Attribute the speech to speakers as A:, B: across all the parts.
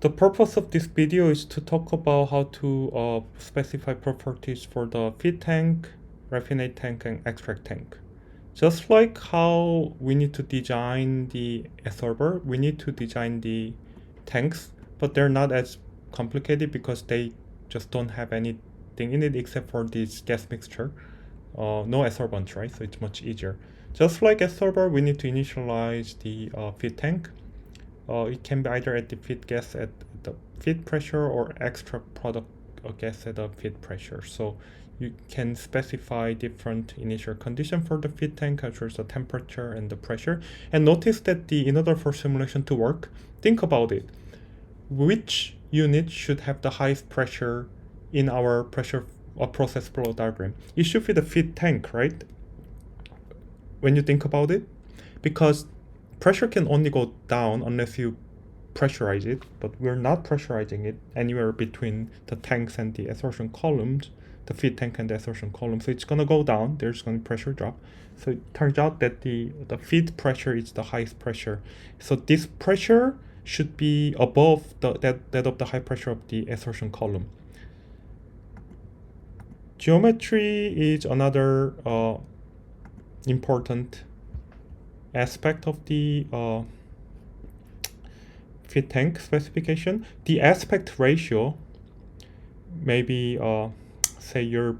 A: The purpose of this video is to talk about how to specify properties for the feed tank, raffinate tank, and extract tank. Just like how we need to design the Adsorber, we need to design the tanks, but they're not as complicated because they just don't have anything in it except for this gas mixture. No adsorbent, right? So it's much easier. Just like Adsorber, we need to initialize the feed tank. It can be either at the feed gas at the feed pressure or extract product gas at the feed pressure. So you can specify different initial condition for the feed tank, as well as the temperature and the pressure. And notice that in order for simulation to work, think about it. Which unit should have the highest pressure in our pressure process flow diagram? It should be the feed tank, right? When you think about it, because pressure can only go down unless you pressurize it, but we're not pressurizing it anywhere between the tanks and the adsorption columns, the feed tank and the adsorption column. So it's going to go down, there's going to be pressure drop. So it turns out that the feed pressure is the highest pressure. So this pressure should be above that of the high pressure of the adsorption column. Geometry is another important aspect of the feed tank specification. The aspect ratio, maybe say your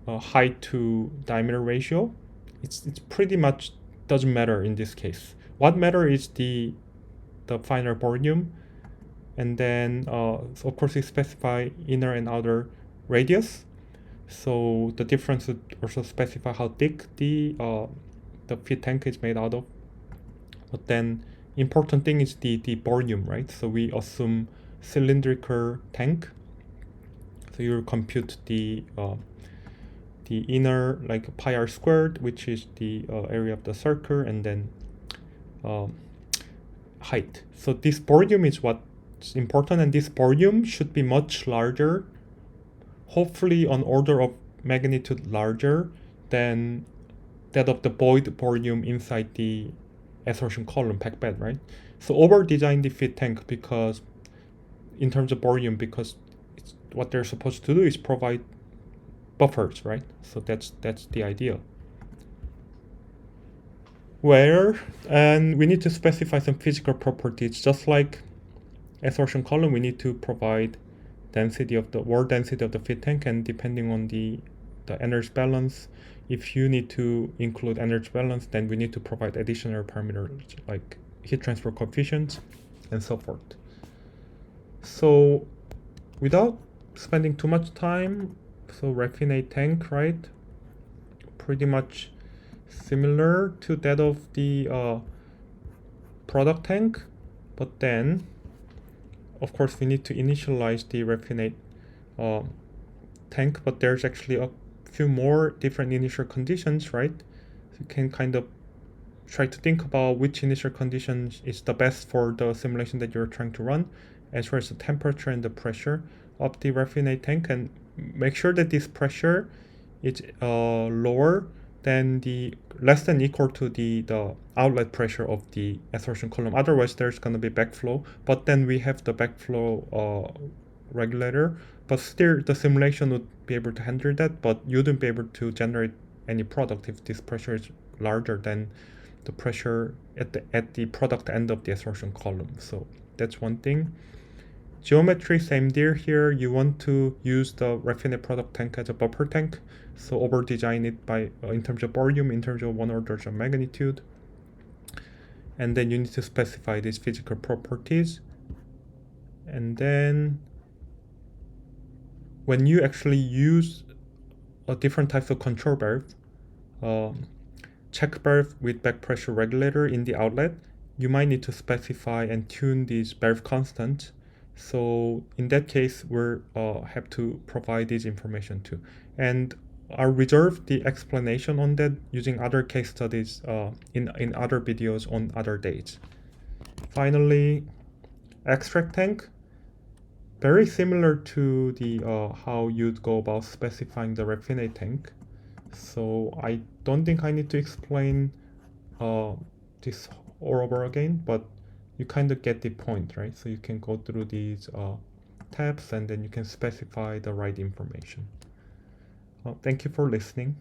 A: height to diameter ratio, it's pretty much doesn't matter in this case. What matters is the final volume, and then of course you specify inner and outer radius. So the difference would also specify how thick the feed tank is made out of. But then important thing is the volume, right? So we assume cylindrical tank. So you compute the inner, like pi r squared, which is the area of the circle, and then height. So this volume is what's important, and this volume should be much larger, hopefully an order of magnitude larger than that of the void volume inside the adsorption column packed bed, right? So over design the feed tank because in terms of volume, because what they're supposed to do is provide buffers, right? So that's the idea. And we need to specify some physical properties, just like adsorption column. We need to provide density of the wall density of the feed tank, and depending on the energy balance, if you need to include energy balance, then we need to provide additional parameters like heat transfer coefficients and so forth. So without spending too much time, so raffinate tank, right? Pretty much similar to that of the product tank, but then of course we need to initialize the raffinate tank, but there's actually a few more different initial conditions, right? So you can kind of try to think about which initial conditions is the best for the simulation that you're trying to run, as well as the temperature and the pressure of the raffinate tank, and make sure that this pressure is lower than the less than equal to the outlet pressure of the adsorption column. Otherwise there's going to be backflow, but then we have the backflow regulator, but still the simulation would be able to handle that, but you wouldn't be able to generate any product if this pressure is larger than the pressure at the product end of the adsorption column. So that's one thing. Geometry, same deal here. You want to use the raffinate product tank as a buffer tank, so over design it by in terms of volume, in terms of one order of magnitude, and then you need to specify these physical properties. And then when you actually use a different types of control valve, check valve with back pressure regulator in the outlet, you might need to specify and tune these valve constants. So in that case, we'll have to provide this information too. And I'll reserve the explanation on that using other case studies in other videos on other days. Finally, extract tank. Very similar to the how you'd go about specifying the raffinate tank. So I don't think I need to explain this all over again, but you kind of get the point, right? So you can go through these tabs and then you can specify the right information. Thank you for listening.